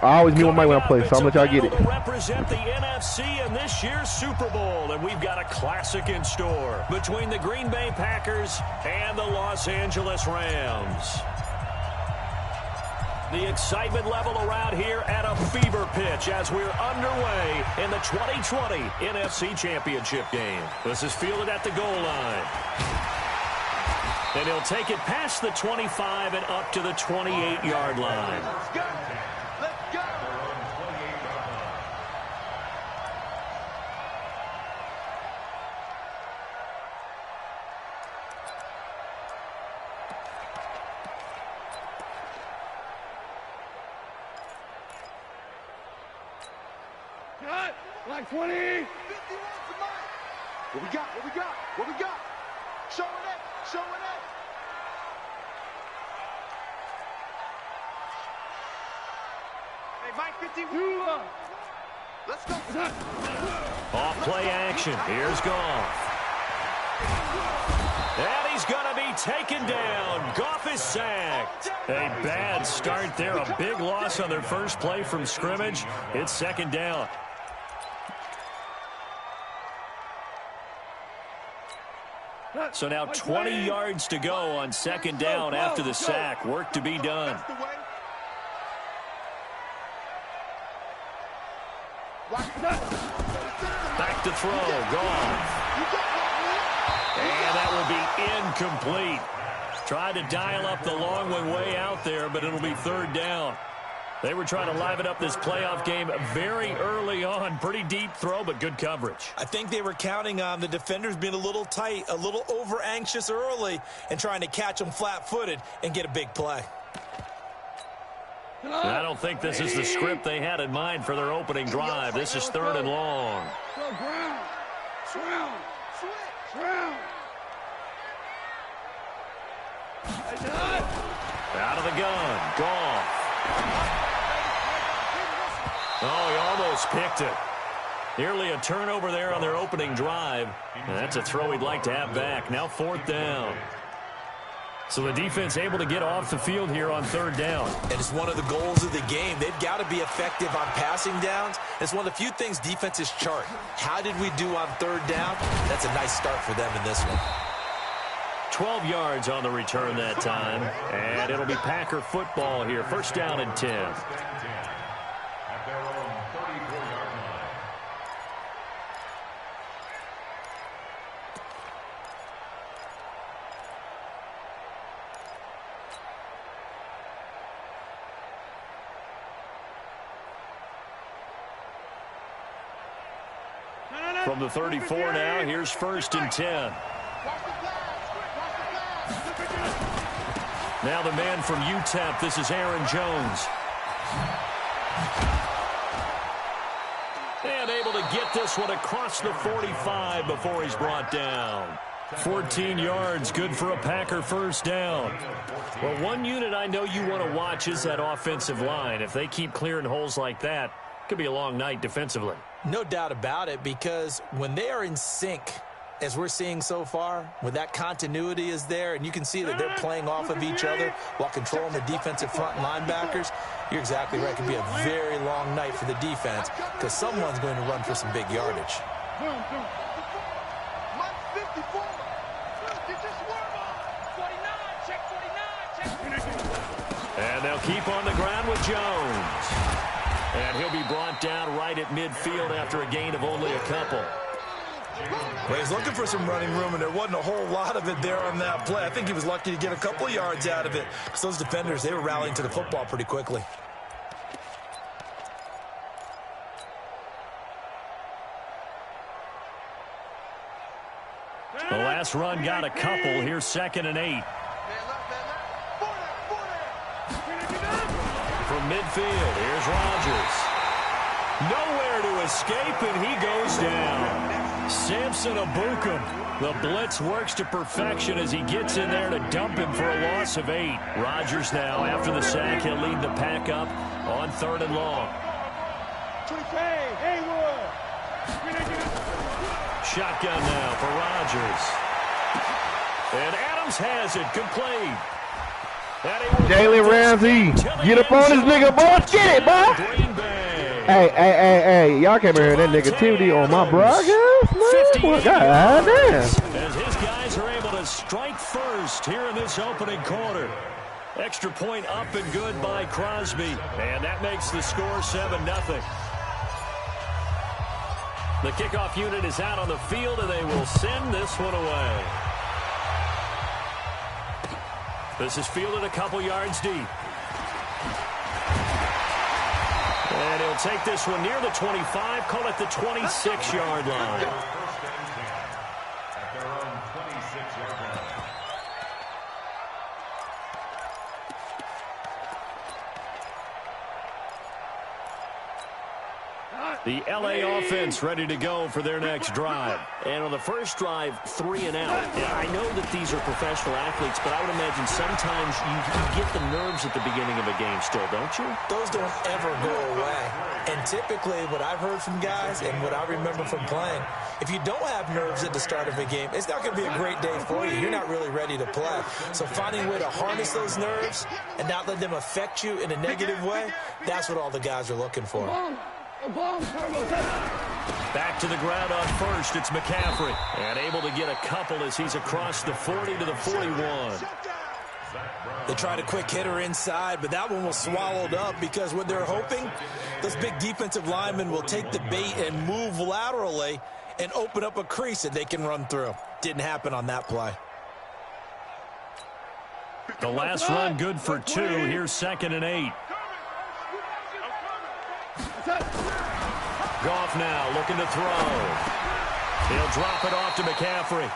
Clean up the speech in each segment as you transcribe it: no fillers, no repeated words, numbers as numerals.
I always mute my mic when I play, so I'm going to let y'all get it. Represent the NFC in this year's Super Bowl, and we've got a classic in store between the Green Bay Packers and the Los Angeles Rams. The excitement level around here at a fever pitch as we're underway in the 2020 NFC Championship game. This is fielded at the goal line. And he'll take it past the 25 and up to the 28-yard line. Let's go. Let's go. Cut. Like 20. 50 wants the mic. What we got? What we got? What we got? Showing it. Showing it. Hey, Mike 51. Let's go. Off play action. Here's Goff. And he's going to be taken down. Goff is sacked. A bad start there. A big loss on their first play from scrimmage. It's second down. So now 20 yards to go on second down after the sack. Work to be done. Back to throw. Goff. And that will be incomplete. Tried to dial up the long one way out there, but it'll be third down. They were trying to liven up this playoff game very early on. Pretty deep throw, but good coverage. I think they were counting on the defenders being a little tight, a little over-anxious early, and trying to catch them flat-footed and get a big play. I don't think this is the script they had in mind for their opening drive. This is third and long. Out of the gun. Goff. Oh, he almost picked it. Nearly a turnover there on their opening drive. And that's a throw he'd like to have back. Now fourth down. So the defense able to get off the field here on third down. And it's one of the goals of the game. They've got to be effective on passing downs. It's one of the few things defenses chart. How did we do on third down? That's a nice start for them in this one. 12 yards on the return that time. And it'll be Packer football here. First down and 10. From the 34 now, here's first and 10. Now the man from UTEP, this is Aaron Jones. And able to get this one across the 45 before he's brought down. 14 yards, good for a Packer first down. Well, one unit I know you want to watch is that offensive line. If they keep clearing holes like that, it could be a long night defensively. No doubt about it, because when they are in sync, as we're seeing so far, when that continuity is there, and you can see that they're playing off of each other while controlling the defensive front linebackers, you're exactly right. It could be a very long night for the defense because someone's going to run for some big yardage. And they'll keep on the ground with Jones. And he'll be brought down right at midfield after a gain of only a couple. Well, he's looking for some running room, and there wasn't a whole lot of it there on that play. I think he was lucky to get a couple of yards out of it because those defenders, they were rallying to the football pretty quickly. The last run got a couple. Here's second and 8. From midfield, here's Rodgers. Nowhere to escape, and he goes down. Samson Abukum. The blitz works to perfection as he gets in there to dump him for a loss of 8. Rodgers now, after the sack, he'll lead the pack up on third and long. Shotgun now for Rodgers. And Adams has it, complete. Jalen Ramsey, get up on this nigga, boy. Get it, boy. Hey. Y'all came here that negativity on my broadcast, man. God damn. As his guys are able to strike first here in this opening quarter. Extra point up and good by Crosby. And that makes the score 7-0. The kickoff unit is out on the field, and they will send this one away. This is fielded a couple yards deep. And he'll take this one near the 25, call it the 26-yard line. The L.A. offense ready to go for their next drive. And on the first drive, 3 and out. And I know that these are professional athletes, but I would imagine sometimes you get the nerves at the beginning of a game still, don't you? Those don't ever go away. And typically what I've heard from guys and what I remember from playing, if you don't have nerves at the start of a game, it's not going to be a great day for you. You're not really ready to play. So finding a way to harness those nerves and not let them affect you in a negative way, that's what all the guys are looking for. Back to the ground on first, it's McCaffrey. And able to get a couple as he's across the 40 to the 41. They tried a quick hitter inside, but that one was swallowed up because what they're hoping, those big defensive linemen will take the bait and move laterally and open up a crease that they can run through. Didn't happen on that play. The last run good for 2. Here's 2nd and 8. Goff now looking to throw. He'll drop it off to McCaffrey.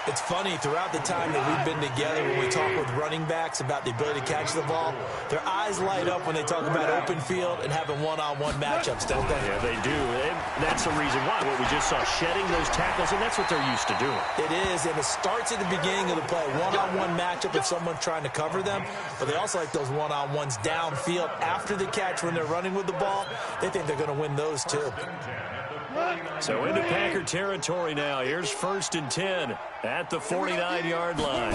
It's funny, throughout the time that we've been together, when we talk with running backs about the ability to catch the ball, their eyes light up when they talk about open field and having one-on-one matchups, don't they? Yeah, they do. And that's the reason why. What we just saw, shedding those tackles, and that's what they're used to doing. It is, and it starts at the beginning of the play. One-on-one matchup if someone's trying to cover them, but they also like those one-on-ones downfield after the catch when they're running with the ball. They think they're going to win those too. So into Packer territory now. Here's 1st and 10 at the 49-yard line.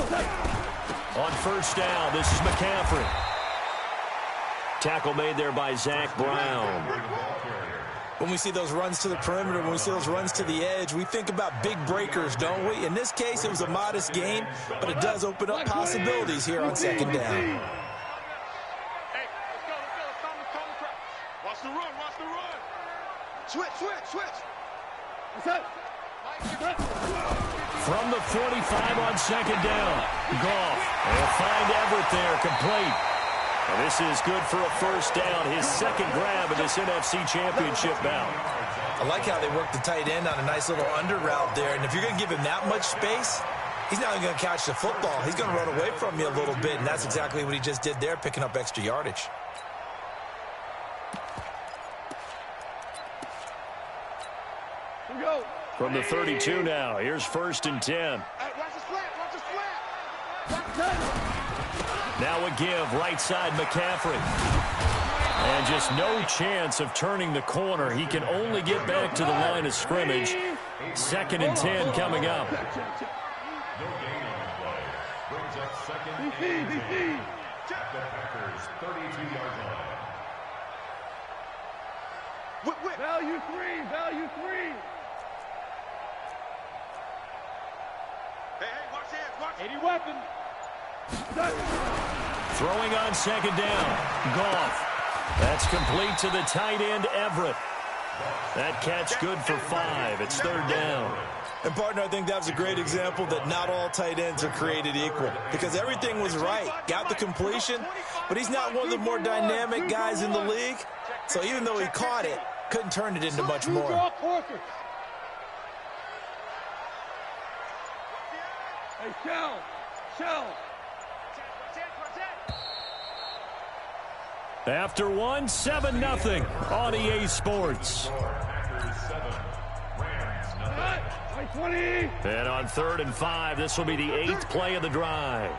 On first down, this is McCaffrey. Tackle made there by Zach Brown. When we see those runs to the perimeter, when we see those runs to the edge, we think about big breakers, don't we? In this case, it was a modest gain, but it does open up possibilities here on 2nd down. Watch the run. Switch. From the 45 on 2nd down. Goff. They'll find Everett there, complete. And this is good for a first down. His 2nd grab of this NFC Championship bout. I like how they work the tight end on a nice little under route there. And if you're going to give him that much space, he's not even going to catch the football. He's going to run away from you a little bit, and that's exactly what he just did there, picking up extra yardage. From the 32 now, here's 1st and 10. Now a give, right side McCaffrey. And just no chance of turning the corner. He can only get back to the line of scrimmage. 2nd and 10 coming up. Value three. Hey, watch hands. 80 weapon. Throwing on 2nd down. Goff. That's complete to the tight end, Everett. That catch good for 5. It's 3rd down. And, partner, I think that was a great example that not all tight ends are created equal because everything was right. Got the completion, but he's not one of the more dynamic guys in the league. So even though he caught it, couldn't turn it into much more. Hey, shell. After 7-0 on EA Sports. And on 3rd and 5, this will be the 8th play of the drive.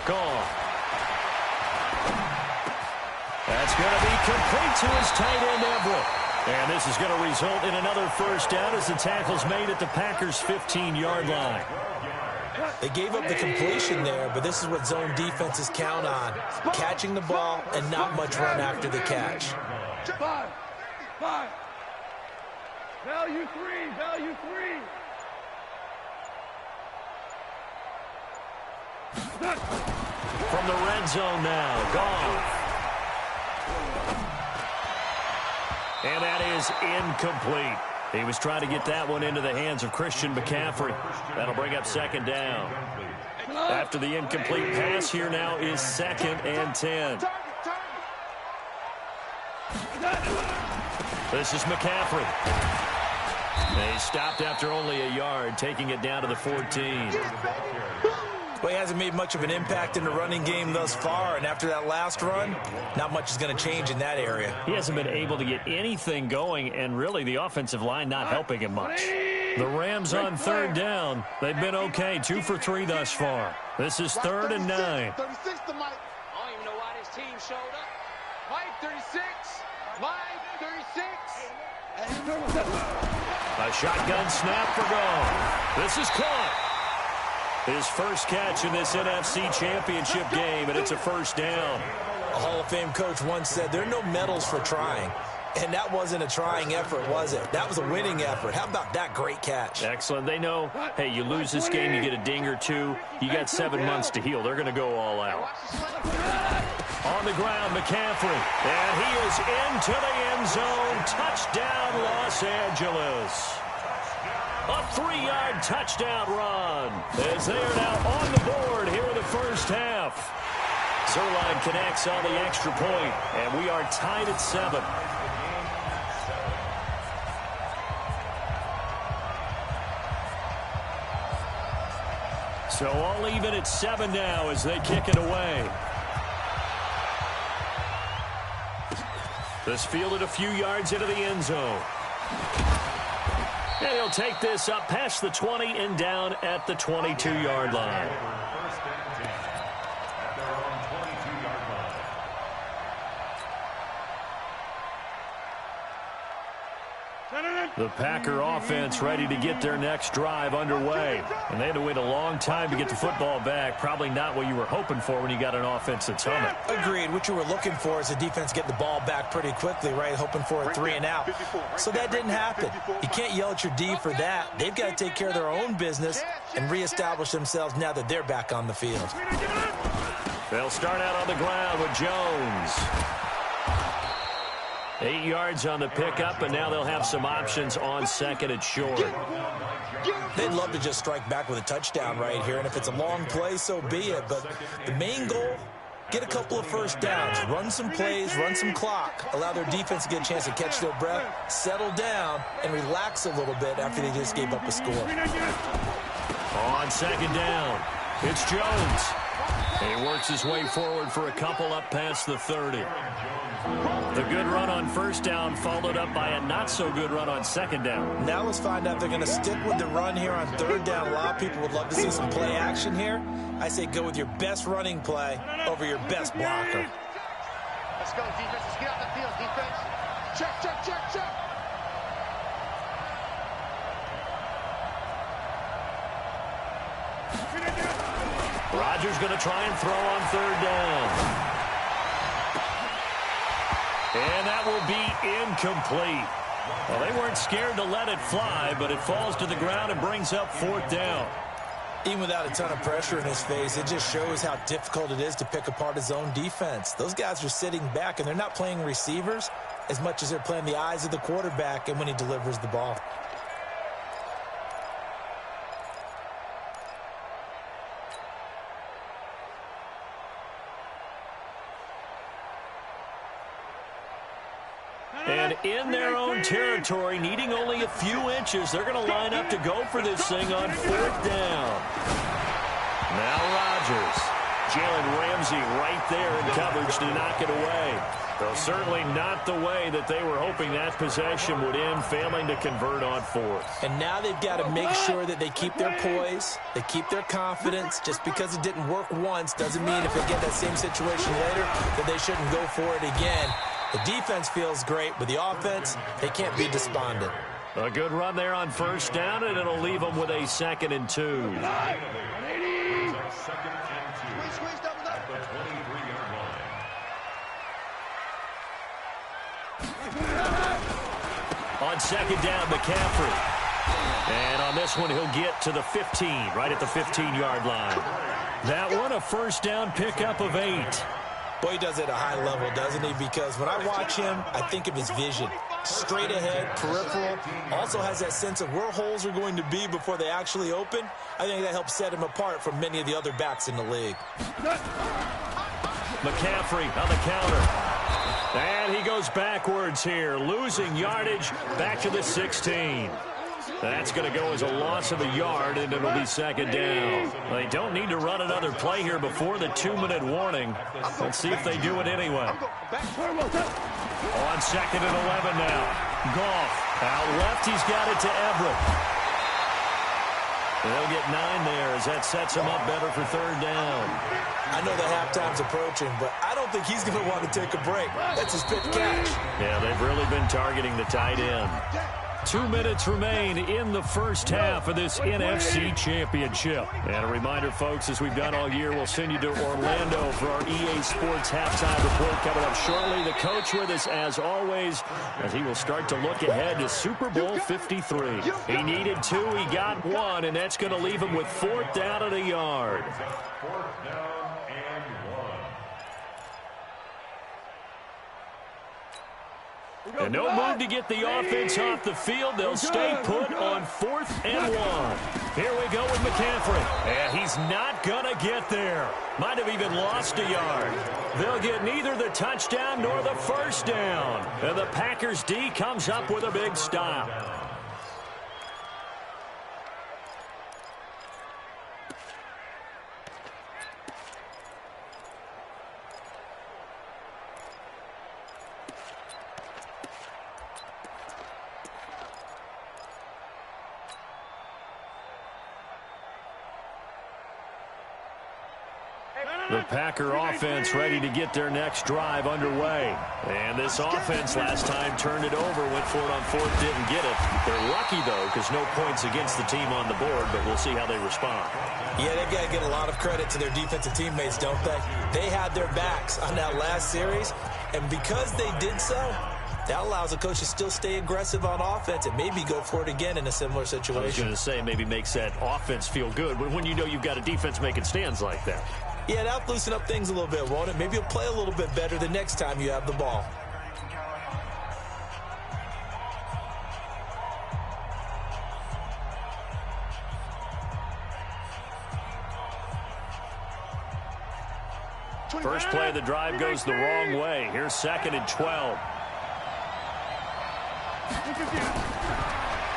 Goff. That's going to be complete to his tight end, Everett. And this is going to result in another first down as the tackle's made at the Packers' 15-yard line. They gave up the completion there, but this is what zone defenses count on. Catching the ball and not much run after the catch. 5. Value 3. Value 3. From the red zone now, Goff. And that is incomplete. He was trying to get that one into the hands of Christian McCaffrey. That'll bring up second down. After the incomplete pass, here now is 2nd and 10. This is McCaffrey. They stopped after only a yard, taking it down to the 14. Well, he hasn't made much of an impact in the running game thus far, and after that last run, not much is going to change in that area. He hasn't been able to get anything going, and really the offensive line not helping him much. The Rams on 3rd down. They've been okay, 2 for 3 thus far. This is 3rd and 9. 36 to Mike. I don't even know why this team showed up. Mike, 36. Mike, 36. A shotgun snap for Goff. This is caught. His first catch in this NFC Championship game, and it's a first down. A Hall of Fame coach once said, there are no medals for trying. And that wasn't a trying effort, was it? That was a winning effort. How about that great catch? Excellent. They know, hey, you lose this game, you get a ding or two. You got 7 months to heal. They're going to go all out. On the ground, McCaffrey. And he is into the end zone. Touchdown, Los Angeles. A 3-yard touchdown run as they are now on the board here in the first half. Zerline connects on the extra point, and we are tied at 7. So all even at 7 now as they kick it away. This fielded a few yards into the end zone. And he'll take this up past the 20 and down at the 22-yard line. The Packer offense ready to get their next drive underway. And they had to wait a long time to get the football back. Probably not what you were hoping for when you got an offense that's humming. Agreed. What you were looking for is the defense getting the ball back pretty quickly, right? Hoping for a 3 and out. So that didn't happen. You can't yell at your D for that. They've got to take care of their own business and reestablish themselves now that they're back on the field. They'll start out on the ground with Jones. 8 yards on the pickup, and now they'll have some options on 2nd and short. They'd love to just strike back with a touchdown right here, and if it's a long play, so be it. But the main goal, get a couple of first downs, run some plays, run some clock, allow their defense to get a chance to catch their breath, settle down, and relax a little bit after they just gave up a score. On 2nd down, it's Jones. And he works his way forward for a couple up past the 30. The good run on 1st down followed up by a not-so-good run on 2nd down. Now let's find out if they're going to stick with the run here on 3rd down. A lot of people would love to see some play action here. I say go with your best running play over your best blocker. Let's go, defense. Let's get out the field, defense. Check, check, check, check. Rodgers going to try and throw on 3rd down. And that will be incomplete. Well, they weren't scared to let it fly, but it falls to the ground and brings up 4th down. Even without a ton of pressure in his face, it just shows how difficult it is to pick apart his own defense. Those guys are sitting back, and they're not playing receivers as much as they're playing the eyes of the quarterback and when he delivers the ball. And in their own territory, needing only a few inches, they're going to line up to go for this thing on 4th down. Now Rodgers. Jalen Ramsey right there in coverage to knock it away. Though certainly not the way that they were hoping that possession would end, failing to convert on 4th. And now they've got to make sure that they keep their poise, they keep their confidence. Just because it didn't work once doesn't mean if they get that same situation later that they shouldn't go for it again. The defense feels great, but the offense, they can't be despondent. A good run there on first down, and it'll leave them with a 2nd and 2. Squeeze, double up. On 2nd down, McCaffrey. And on this one, he'll get to the 15, right at the 15-yard line. That one, a first down pickup of 8. Boy, he does it at a high level, doesn't he? Because when I watch him, I think of his vision. Straight ahead, peripheral. Also has that sense of where holes are going to be before they actually open. I think that helps set him apart from many of the other backs in the league. McCaffrey on the counter. And he goes backwards here, losing yardage back to the 16. That's going to go as a loss of a yard, and it'll be 2nd down. They don't need to run another play here before the 2-minute warning. Let's see if they do it anyway. On 2nd and 11 now. Goff out left. He's got it to Everett. They'll get 9 there as that sets him up better for 3rd down. I know the halftime's approaching, but I don't think he's going to want to take a break. That's his pitch catch. Yeah, they've really been targeting the tight end. 2 minutes remain in the first half of this NFC Championship. And a reminder, folks, as we've done all year, we'll send you to Orlando for our EA Sports halftime report coming up shortly. The coach with us, as always, as he will start to look ahead to Super Bowl 53. He needed 2, he got 1, and that's going to leave him with 4th down and a yard. 4th down and 1. And no move to get the offense off the field. They'll stay put on 4th and 1. Here we go with McCaffrey. And he's not going to get there. Might have even lost a yard. They'll get neither the touchdown nor the first down. And the Packers D comes up with a big stop. The Packer offense ready to get their next drive underway. And this offense last time turned it over, went for it on 4th, didn't get it. They're lucky, though, because no points against the team on the board, but we'll see how they respond. Yeah, they've got to get a lot of credit to their defensive teammates, don't they? They had their backs on that last series, and because they did so, that allows the coach to still stay aggressive on offense and maybe go for it again in a similar situation. I was going to say maybe makes that offense feel good, but when you know you've got a defense making stands like that. Yeah, that'll loosen up things a little bit, won't it? Maybe you'll play a little bit better the next time you have the ball. First play of the drive goes the wrong way. Here's 2nd and 12.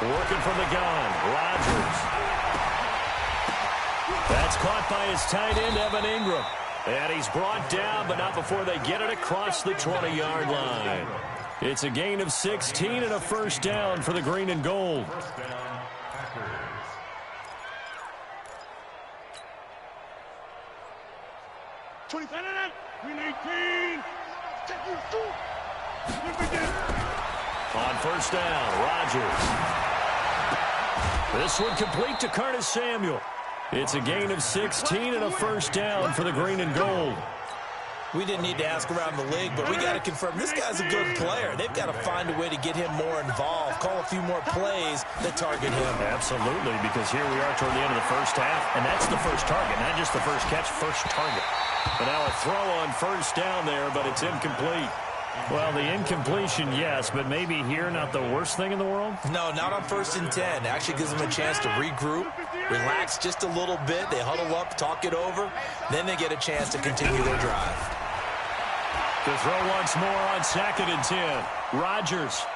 Working from the gun, Rodgers. That's caught by his tight end, Evan Ingram. And he's brought down, but not before they get it across the 20-yard line. It's a gain of 16 and a first down for the green and gold. On first down, Rodgers. This one complete to Curtis Samuel. It's a gain of 16 and a first down for the green and gold. We didn't need to ask around the league, but we got to confirm this guy's a good player. They've got to find a way to get him more involved, call a few more plays that target him. Absolutely, because here we are toward the end of the first half, and that's the first target, not just the first catch, first target. But now a throw on first down there, but it's incomplete. Well, the incompletion, yes, but maybe here not the worst thing in the world? No, not on 1st and 10. It actually gives them a chance to regroup, relax just a little bit. They huddle up, talk it over. Then they get a chance to continue their drive. The throw once more on 2nd and 10. Rodgers.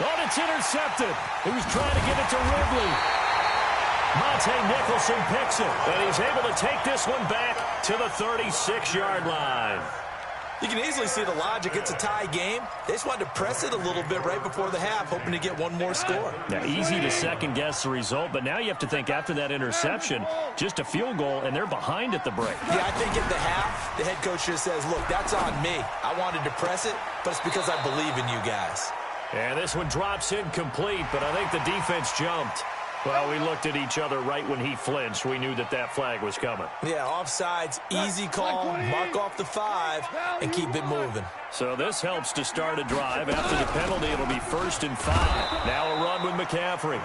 Oh, it's intercepted. He was trying to get it to Ridley. Monte Nicholson picks it, and he's able to take this one back to the 36-yard line. You can easily see the logic. It's a tie game. They just wanted to press it a little bit right before the half, hoping to get one more score. Now, easy to second-guess the result, but now you have to think after that interception, just a field goal, and they're behind at the break. Yeah, I think at the half, the head coach just says, look, that's on me. I wanted to press it, but it's because I believe in you guys. And this one drops incomplete, but I think the defense jumped. Well, we looked at each other right when he flinched. We knew that that flag was coming. Yeah, offsides, easy call, mark off the 5, and keep it moving. So this helps to start a drive. After the penalty, it'll be 1st and 5. Now a run with McCaffrey.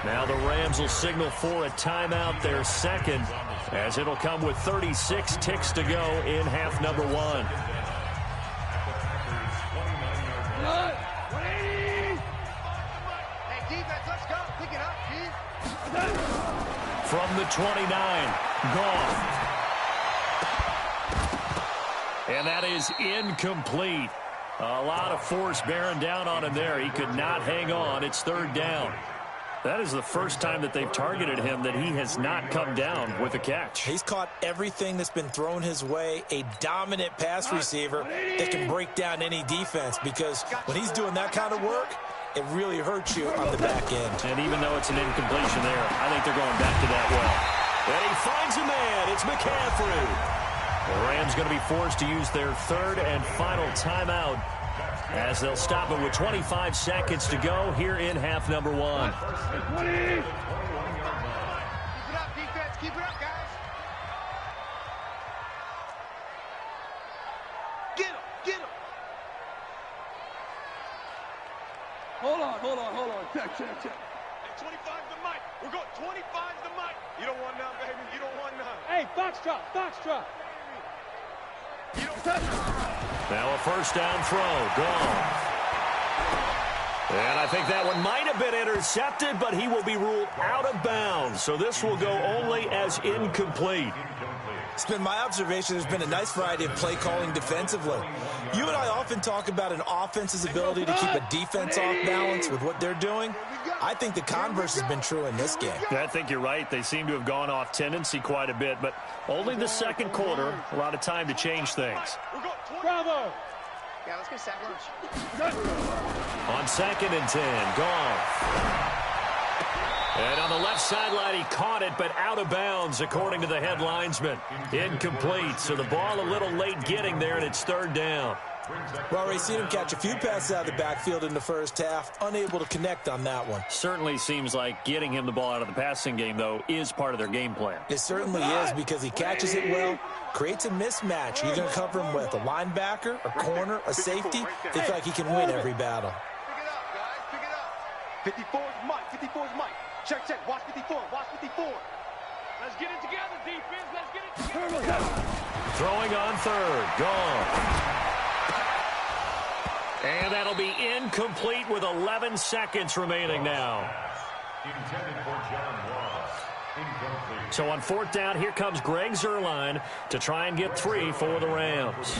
Now the Rams will signal for a timeout, their second, as it'll come with 36 ticks to go in half number 1. From the 29, gone. And that is incomplete. A lot of force bearing down on him there. He could not hang on. It's 3rd down. That is the first time that they've targeted him that he has not come down with a catch. He's caught everything that's been thrown his way. A dominant pass receiver that can break down any defense, because when he's doing that kind of work, it really hurts you on the back end. And even though it's an incompletion there, I think they're going back to that well. And he finds a man. It's McCaffrey. The Rams going to be forced to use their 3rd and final timeout, as they'll stop it with 25 seconds to go here in half number 1. Keep it up, defense. Keep it up, guys. Get him. Get him. Hold on. Check. Hey, 25 the mic. We're going 25 the mic. You don't want none, baby. You don't want none. Hey, Foxtrot. You don't touch it. Now a 1st down throw. Gone. And I think that one might have been intercepted, but he will be ruled out of bounds. So this will go only as incomplete. It's been my observation there's been a nice variety of play calling defensively. You and I often talk about an offense's ability to keep a defense off balance with what they're doing. I think the converse has been true in this game. I think you're right. They seem to have gone off tendency quite a bit, but only the second quarter, a lot of time to change things. Bravo. Yeah, let's get sack lunch. On 2nd and 10, gone. And on the left sideline, he caught it, but out of bounds, according to the head linesman. Incomplete, so the ball a little late getting there, and it's 3rd down. Well, Ray, seen him catch a few passes out of the backfield in the first half, unable to connect on that one. Certainly seems like getting him the ball out of the passing game, though, is part of their game plan. It certainly is, because he catches it well, creates a mismatch. You're going to cover him with a linebacker, a corner, a safety. They feel like he can win every battle. Pick it up, guys. Pick it up. 54's Mike. 54's Mike. Check. Watch 54. Watch 54. Let's get it together, defense. Let's get it together. Throwing on 3rd, gone. And that'll be incomplete with 11 seconds remaining now. Intended for John Ross. Incomplete. So on 4th down, here comes Greg Zuerlein to try and get 3 for the Rams.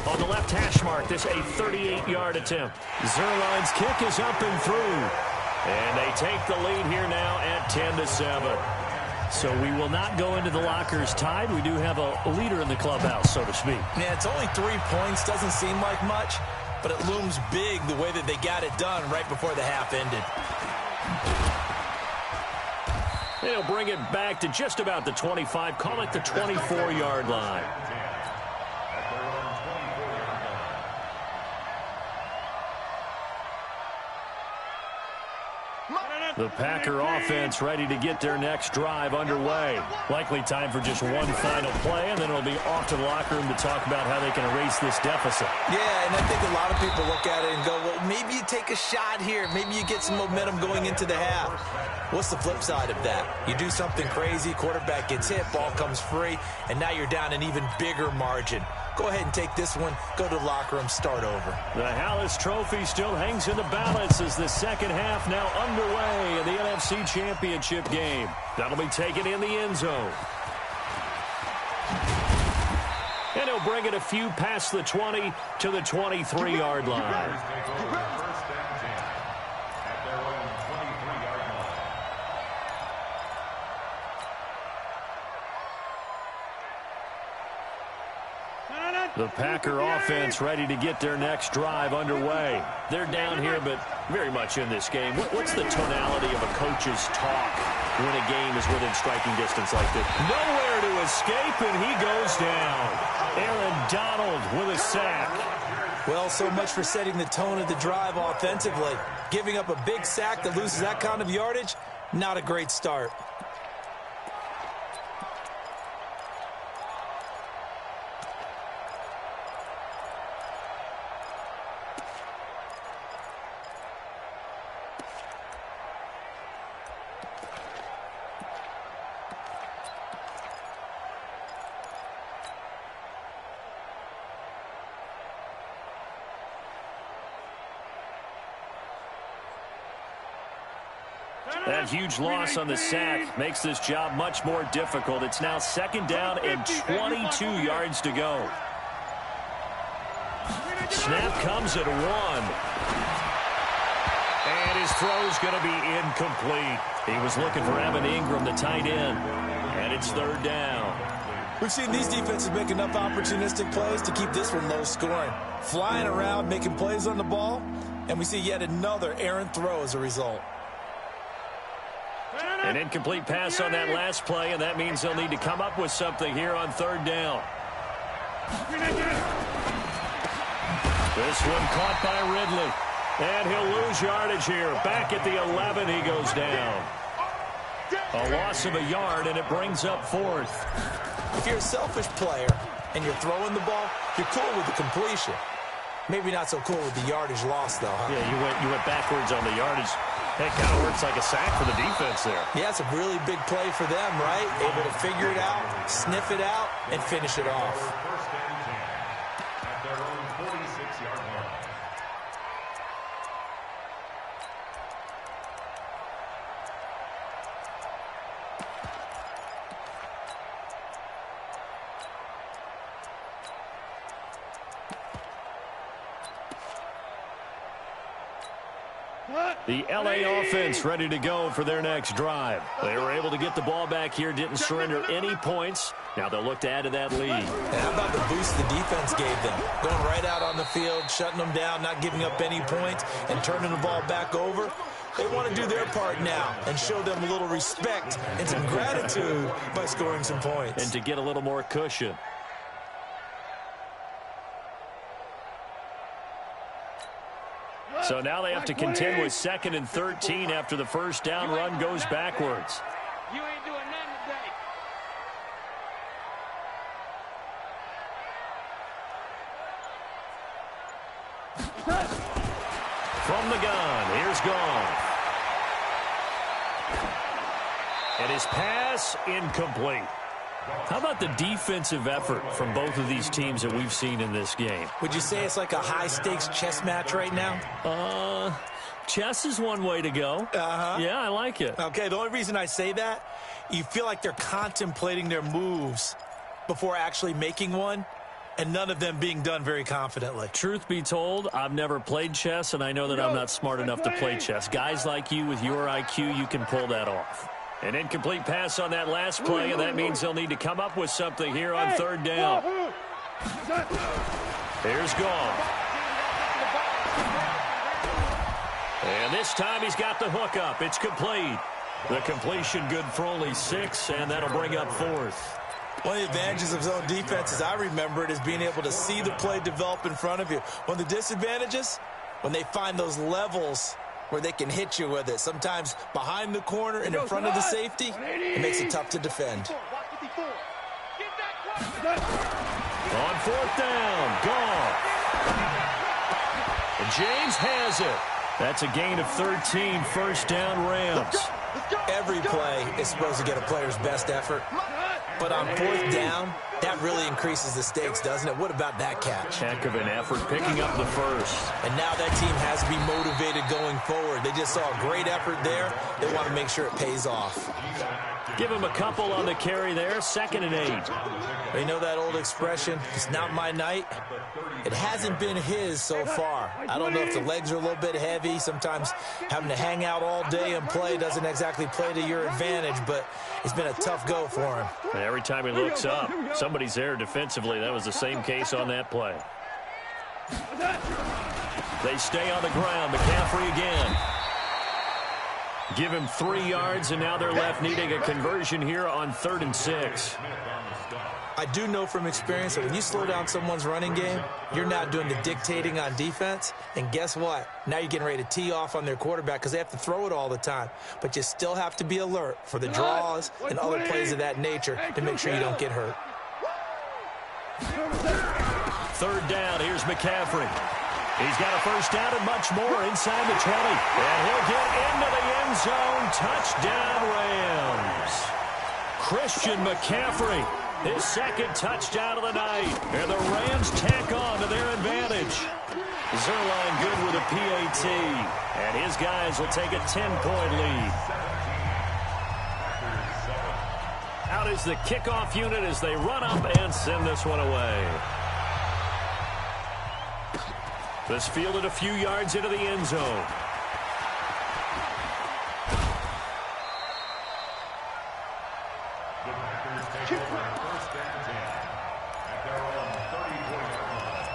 On the left hash mark, this a 38-yard attempt. Zuerlein's kick is up and through. And they take the lead here now at 10-7. So we will not go into the lockers tied. We do have a leader in the clubhouse, so to speak. Yeah, it's only 3 points. Doesn't seem like much, but it looms big the way that they got it done right before the half ended. They'll bring it back to just about the 25. Call it the 24-yard line. The Packer offense ready to get their next drive underway. Likely time for just one final play, and then it'll be off to the locker room to talk about how they can erase this deficit. Yeah, and I think a lot of people look at it and go, well, maybe you take a shot here. Maybe you get some momentum going into the half. What's the flip side of that? You do something crazy, quarterback gets hit, ball comes free, and now you're down an even bigger margin. Go ahead and take this one, go to the locker room, start over. The Hallis Trophy still hangs in the balance as the second half now underway in the NFC Championship game. That'll be taken in the end zone. And he'll bring it a few past the 20 to the 23-yard line. No. The Packer offense ready to get their next drive underway. They're down here, but very much in this game. What's the tonality of a coach's talk when a game is within striking distance like this? Nowhere to escape, and he goes down. Aaron Donald with a sack. Well, so much for setting the tone of the drive offensively. Giving up a big sack that loses that kind of yardage, not a great start. That huge loss on the sack makes this job much more difficult. It's now 2nd down and 22 yards to go. Snap comes at 1. And his throw's going to be incomplete. He was looking for Evan Ingram, the tight end. And it's 3rd down. We've seen these defenses make enough opportunistic plays to keep this one low scoring. Flying around, making plays on the ball. And we see yet another errant throw as a result. An incomplete pass on that last play, and that means they'll need to come up with something here on 3rd down. This one caught by Ridley. And he'll lose yardage here. Back at the 11, he goes down. A loss of a yard, and it brings up 4th. If you're a selfish player and you're throwing the ball, you're cool with the completion. Maybe not so cool with the yardage loss, though, huh? Yeah, you went backwards on the yardage. That kind of works like a sack for the defense there. Yeah, it's a really big play for them, right? Able to figure it out, sniff it out, and finish it off. First down and 10 at their own 46-yard line. The LA offense ready to go for their next drive. They were able to get the ball back here, didn't surrender any points. Now they'll look to add to that lead. And how about the boost the defense gave them? Going right out on the field, shutting them down, not giving up any points, and turning the ball back over. They want to do their part now and show them a little respect and some gratitude by scoring some points. And to get a little more cushion. So now they have to contend with 2nd and 13 after the first down run goes backwards. You ain't doing nothing today. From the gun, here's Gone. And his pass incomplete. How about the defensive effort from both of these teams that we've seen in this game? Would you say it's like a high-stakes chess match right now? Chess is one way to go. Yeah, I like it. Okay, the only reason I say that, you feel like they're contemplating their moves before actually making one, and none of them being done very confidently. Truth be told, I've never played chess, and I know that I'm not smart enough to play chess. Guys like you with your IQ, you can pull that off. An incomplete pass on that last play, and that means they'll need to come up with something here on 3rd down. Here's Gone. And this time he's got the hook up. It's complete. The completion good for only 6, and that'll bring up 4th. One of the advantages of zone defense, as I remember it, is being able to see the play develop in front of you. One of the disadvantages, when they find those levels where they can hit you with it. Sometimes behind the corner and in front of the safety, it makes it tough to defend. On 4th down, Gone. And James has it. That's a gain of 13, 1st down Rams. Every play is supposed to get a player's best effort. But on 4th down, that really increases the stakes, doesn't it? What about that catch? Heck of an effort, picking up the first. And now that team has to be motivated going forward. They just saw a great effort there. They want to make sure it pays off. Give him a couple on the carry there, 2nd and 8. You know that old expression, it's not my night? It hasn't been his so far. I don't know if the legs are a little bit heavy. Sometimes having to hang out all day and play doesn't exactly play to your advantage, but it's been a tough go for him. And every time he looks up, something somebody's there defensively. That was the same case on that play. They stay on the ground. McCaffrey again. Give him 3 yards, and now they're left needing a conversion here on 3rd and 6. I do know from experience that when you slow down someone's running game, you're not doing the dictating on defense. And guess what? Now you're getting ready to tee off on their quarterback because they have to throw it all the time. But you still have to be alert for the draws and other plays of that nature to make sure you don't get hurt. 3rd down. Here's McCaffrey. He's got a first down and much more inside the 20. And he'll get into the end zone. Touchdown, Rams. Christian McCaffrey, his 2nd touchdown of the night. And the Rams tack on to their advantage. Zerline good with a PAT. And his guys will take a 10-point lead. Out is the kickoff unit as they run up and send this one away. This fielded a few yards into the end zone. First and 10 at their own 34-yard line.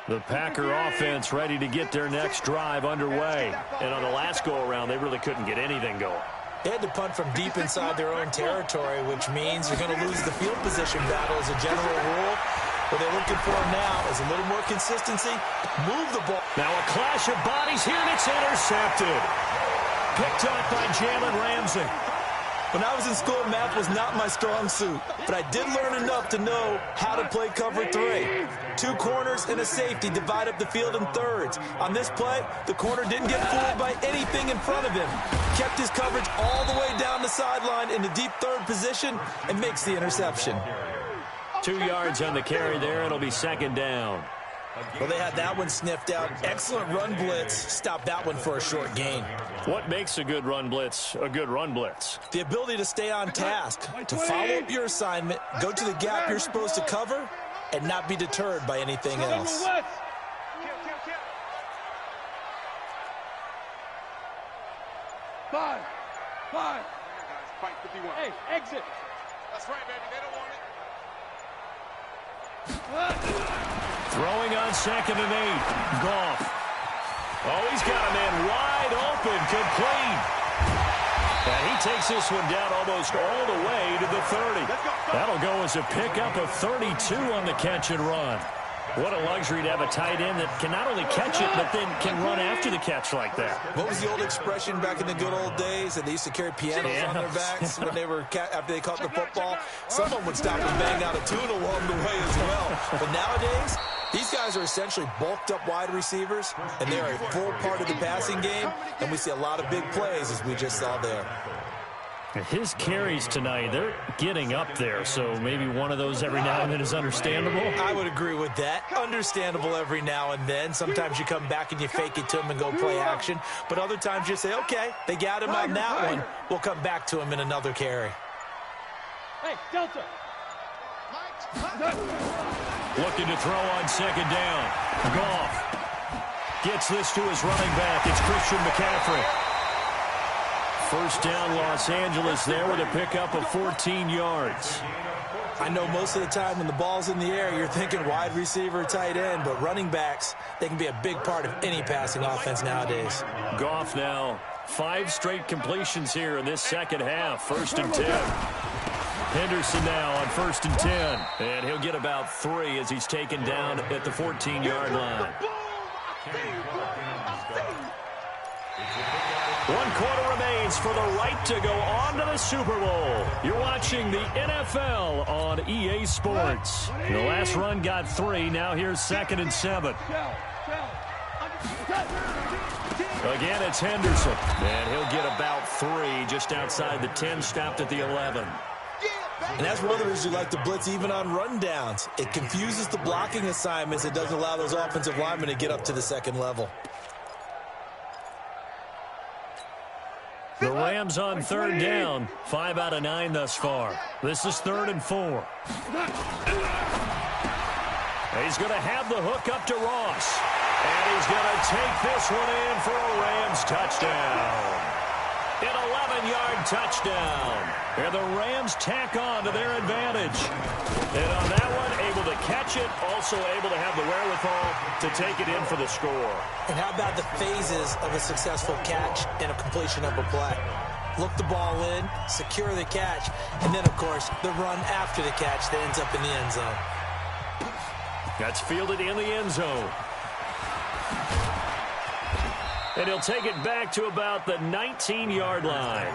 The Packer offense ready to get their next drive underway. And on the last go-around, they really couldn't get anything going. They had to punt from deep inside their own territory, which means you're going to lose the field position battle as a general rule. What they're looking for now is a little more consistency. Move the ball. Now a clash of bodies here, and it's intercepted. Picked up by Jalen Ramsey. When I was in school, math was not my strong suit, but I did learn enough to know how to play cover 3. 2 corners and a safety divide up the field in thirds. On this play, the corner didn't get fooled by anything in front of him. Kept his coverage all the way down the sideline in the deep 3rd position and makes the interception. 2 yards on the carry there. It'll be 2nd down. Well, they had that one sniffed out. Excellent run blitz. Stopped that one for a short gain. What makes a good run blitz a good run blitz? The ability to stay on task, to follow up your assignment, go to the gap you're supposed to cover, and not be deterred by anything else. Five. Hey, exit. That's right, baby. They don't want it. Throwing on 2nd and 8. Goff. Oh, he's got a man wide open, complete. And he takes this one down almost all the way to the 30. That'll go as a pickup of 32 on the catch and run. What a luxury to have a tight end that can not only catch it, but then can run after the catch like that. What was the old expression back in the good old days that they used to carry pianos on their backs when they were after they caught the football? Someone would stop and bang out a tune along the way as well. But nowadays, these guys are essentially bulked up wide receivers, and they're a full part of the passing game, and we see a lot of big plays as we just saw there. His carries tonight, they're getting up there, so maybe one of those every now and then is understandable. I would agree with that. Understandable every now and then. Sometimes you come back and you fake it to him and go play action, but other times you say, okay, they got him on that one. We'll come back to him in another carry. Hey, Delta. Looking to throw on 2nd down. Goff gets this to his running back. It's Christian McCaffrey. First down, Los Angeles there with a pickup of 14 yards. I know most of the time when the ball's in the air, you're thinking wide receiver, tight end, but running backs, they can be a big part of any passing offense nowadays. Goff now, 5 straight completions here in this second half. 1st and 10. Henderson now on 1st and 10. And he'll get about 3 as he's taken down at the 14-yard line. 1 quarter remains for the right to go on to the Super Bowl. You're watching the NFL on EA Sports. The last run got 3. Now here's 2nd and 7. Again, it's Henderson. And he'll get about 3 just outside the 10, stopped at the 11. And that's one of the reasons you like to blitz even on rundowns. It confuses the blocking assignments. It doesn't allow those offensive linemen to get up to the 2nd level. The Rams on third down. 5 out of 9 thus far. This is 3rd and 4. He's going to have the hook up to Ross. And he's going to take this one in for a Rams touchdown. An 11-yard touchdown. And the Rams tack on to their advantage. And on that one, able to catch it, also able to have the wherewithal to take it in for the score. And how about the phases of a successful catch and a completion of a play? Look the ball in, secure the catch, and then, of course, the run after the catch that ends up in the end zone. That's fielded in the end zone. And he'll take it back to about the 19-yard line.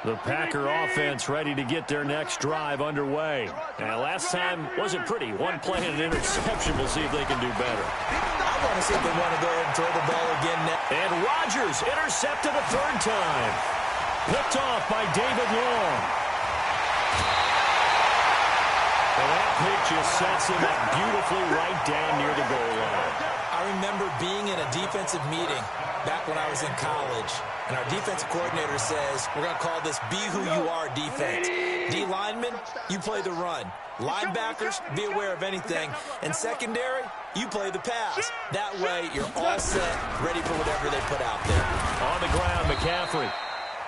The Packer offense ready to get their next drive underway. And last time wasn't pretty. One play and an interception. We'll see if they can do better. I want to see if they want to go ahead and throw the ball again now. And Rodgers intercepted a 3rd time. Picked off by David Long. And that pick just sets him up beautifully right down near the goal line. I remember being in a defensive meeting back when I was in college, and our defensive coordinator says, we're going to call this Be Who You Are defense. D linemen, you play the run. Linebackers, be aware of anything. And secondary, you play the pass. That way, you're all set, ready for whatever they put out there. On the ground, McCaffrey.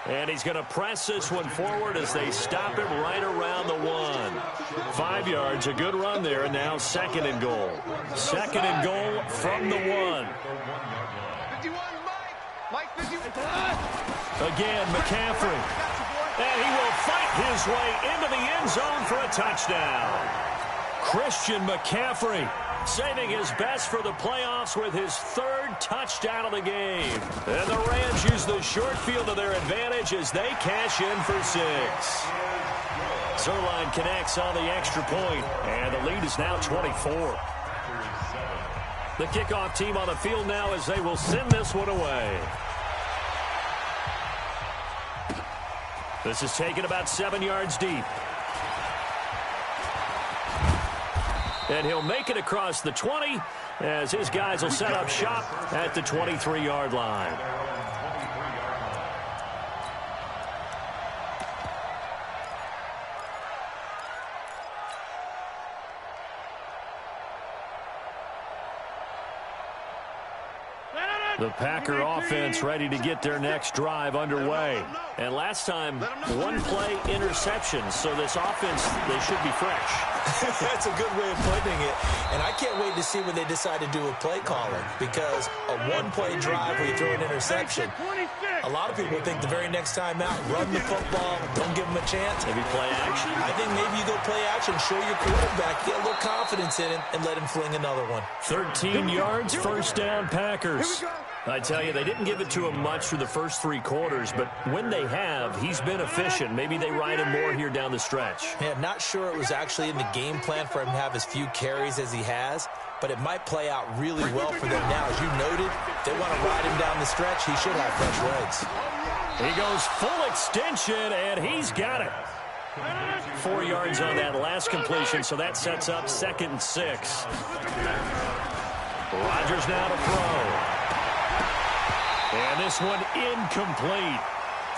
And he's going to press this one forward as they stop him right around the 1. 5 yards, a good run there, and now 2nd and goal. 2nd and goal from the 1. 51, Mike 51. Again, McCaffrey. And he will fight his way into the end zone for a touchdown. Christian McCaffrey saving his best for the playoffs with his 3rd touchdown of the game. And the Rams use the short field to their advantage as they cash in for 6. Zerline connects on the extra point, and the lead is now 24. The kickoff team on the field now as they will send this one away. This is taken about 7 yards deep. And he'll make it across the 20 as his guys will set up shop at the 23-yard line. The Packer offense ready to get their next drive underway. And last time, 1 play interception. So this offense, they should be fresh. That's a good way of putting it. And I can't wait to see when they decide to do a play calling, because a 1-play drive where you throw an interception, a lot of people think the very next time out, run the football, don't give them a chance. Maybe play action. I think maybe you go play action, show your quarterback, get a little confidence in him, and let him fling another one. 13 yards, 1st down, Packers. I tell you, they didn't give it to him much through the first 3 quarters, but when they have, he's been efficient. Maybe they ride him more here down the stretch. Yeah, not sure it was actually in the game plan for him to have as few carries as he has, but it might play out really well for them now. As you noted, if they want to ride him down the stretch, he should have fresh legs. He goes full extension, and he's got it. 4 yards on that last completion, so that sets up 2nd and 6. Rodgers now to throw. And this one incomplete.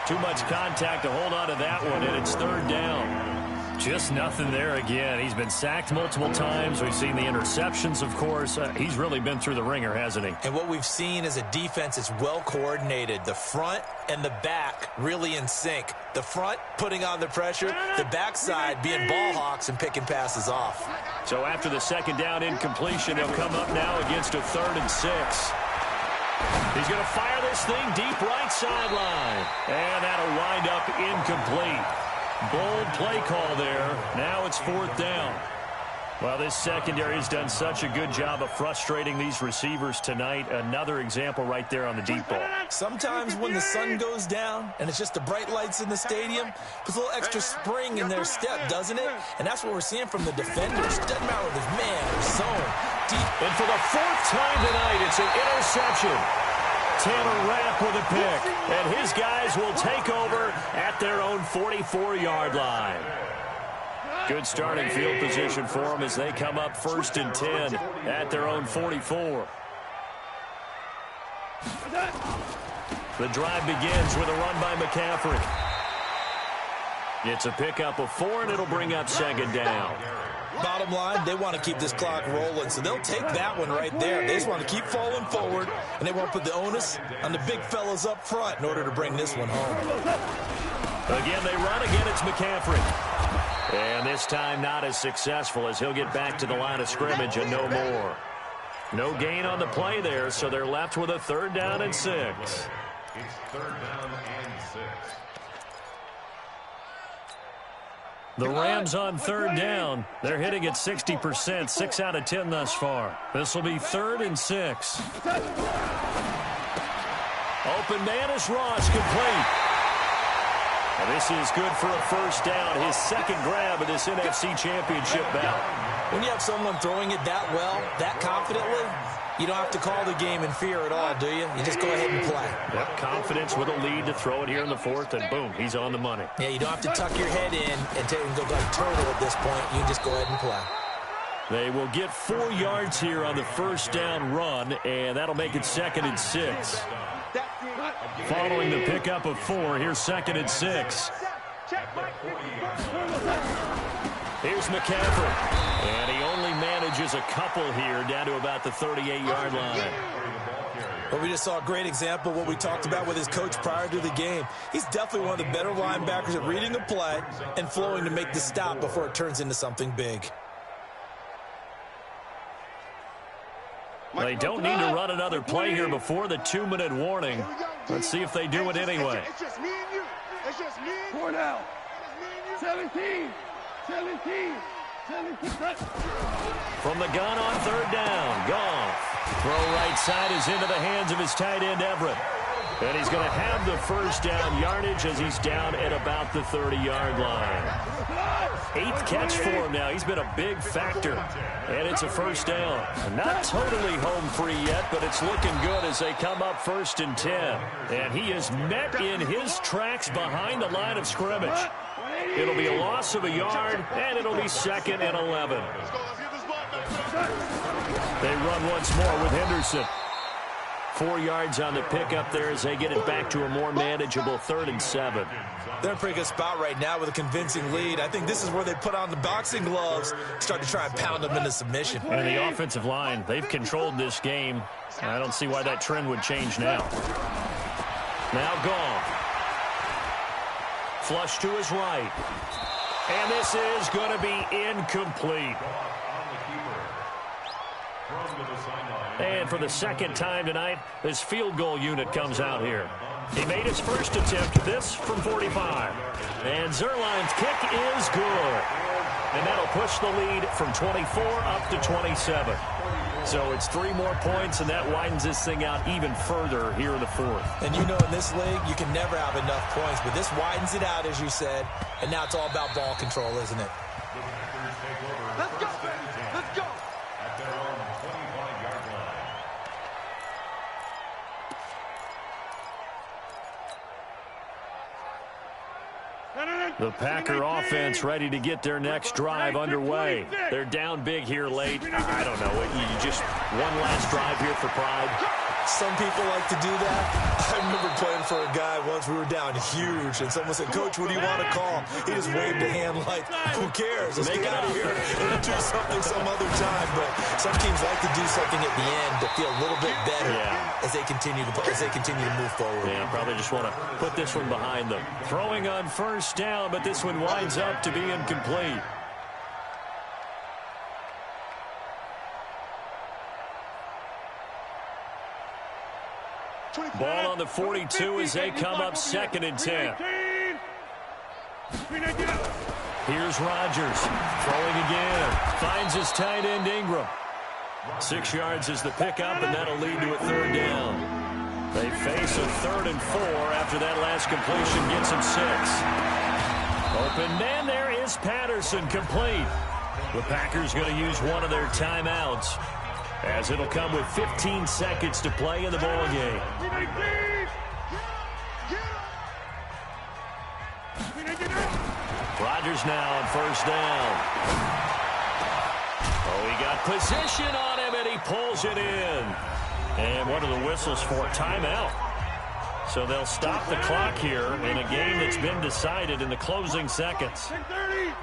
Too much contact to hold on to that one, and it's 3rd down. Just nothing there again. He's been sacked multiple times. We've seen the interceptions, of course. He's really been through the ringer, hasn't he? And what we've seen is a defense that's well coordinated. The front and the back really in sync. The front putting on the pressure, the backside being ball hawks and picking passes off. So after the 2nd down incompletion, he'll come up now against a 3rd and 6. He's going to fire this thing deep right sideline. And that'll wind up incomplete. Bold play call there. Now it's 4th down. Well, this secondary has done such a good job of frustrating these receivers tonight. Another example right there on the deep ball. Sometimes when the sun goes down and it's just the bright lights in the stadium, puts a little extra spring in their step, doesn't it? And that's what we're seeing from the defenders. Doesn't matter whether it's man or zone. Deep. And for the 4th time tonight, it's an interception. Taylor Rapp with a pick. And his guys will take over at their own 44-yard line. Good starting field position for them as they come up 1st and 10 at their own 44. The drive begins with a run by McCaffrey. It's a pickup of 4, and it'll bring up 2nd down. Bottom line, they want to keep this clock rolling, so they'll take that one right there. They just want to keep falling forward, and they won't put the onus on the big fellas up front in order to bring this one home. Again, they run. Again, it's McCaffrey. And this time not as successful as he'll get back to the line of scrimmage and no more. No gain on the play there, so they're left with a 3rd down and 6. It's 3rd down and 6. The Rams on 3rd down. They're hitting at 60%, 6 out of 10 thus far. This will be 3rd and 6. Open man is Ross, complete. And this is good for a 1st down, his 2nd grab of this NFC Championship bout. When you have someone throwing it that well, that confidently, you don't have to call the game in fear at all, do you? You just go ahead and play. Yep, confidence with a lead to throw it here in the 4th, and boom, he's on the money. Yeah, you don't have to tuck your head in and go like turtle at this point. You can just go ahead and play. They will get 4 yards here on the 1st down run, and that'll make it 2nd and 6. Following the pickup of 4, here's 2nd and 6. Here's McCaffrey. And he only manages a couple here down to about the 38-yard line. Well, we just saw a great example of what we talked about with his coach prior to the game. He's definitely one of the better linebackers at reading a play and flowing to make the stop before it turns into something big. They don't need to run another play here before the 2-minute warning. Let's see if they do it anyway. It's just me and you. It's just me and you. 4 down. 17. From the gun on 3rd down, Goff. Throw right side is into the hands of his tight end, Everett. And he's going to have the 1st down yardage as he's down at about the 30-yard line. 8th catch for him now. He's been a big factor. And it's a 1st down. Not totally home free yet, but it's looking good as they come up 1st and 10. And he is met in his tracks behind the line of scrimmage. It'll be a loss of a yard, and it'll be 2nd and 11. They run once more with Henderson. 4 yards on the pickup there as they get it back to a more manageable 3rd and 7. They're in a pretty good spot right now with a convincing lead. I think this is where they put on the boxing gloves, start to try and pound them into submission. And the offensive line, they've controlled this game. I don't see why that trend would change now. Now Goff. Flush to his right. And this is going to be incomplete. And for the 2nd time tonight, this field goal unit comes out here. He made his 1st attempt, this from 45. And Zerline's kick is good. And that'll push the lead from 24 up to 27. So it's 3 more points, and that widens this thing out even further here in the 4th. And you know in this league, you can never have enough points, but this widens it out, as you said, and now it's all about ball control, isn't it? Let's go. Let's go. At their own 25-yard line. The Packer offense ready to get their next drive underway. They're down big here late. I don't know. You just one last drive here for pride. Some people like to do that. I remember playing for a guy once. We were down huge, and someone said, "Coach, what do you want to call?" He just waved a hand like, "Who cares? Let's get out of here and do something some other time." But some teams like to do something at the end to feel a little bit better as they continue to move forward. Yeah, probably just want to put this one behind them. Throwing on 1st down, but this one winds up to be incomplete. Ball on the 42 as they come up 2nd and 10. Here's Rodgers throwing again. Finds his tight end Ingram. 6 yards is the pickup, and that'll lead to a 3rd down. They face a 3rd and 4 after that last completion gets him 6. Open man, there is Patterson, complete. The Packers going to use one of their timeouts, as it'll come with 15 seconds to play in the ball game. Rodgers now on first down. Oh, he got position on him, and he pulls it in. And what are the whistles for? Timeout. So they'll stop the clock here in a game that's been decided in the closing seconds.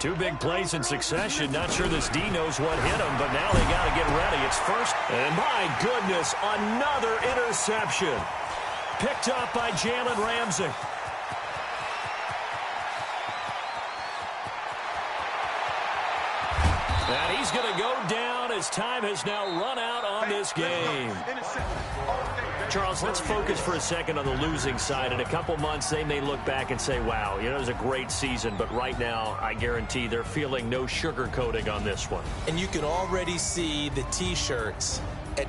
2 big plays in succession. Not sure this D knows what hit him, but now they got to get ready. It's first. And my goodness, another interception. Picked up by Jalen Ramsey. And he's going to go down as time has now run out on this game. Charles, let's focus for a second on the losing side. In a couple months, they may look back and say, wow, it was a great season. But right now, I guarantee they're feeling no sugarcoating on this one. And you can already see the T-shirts at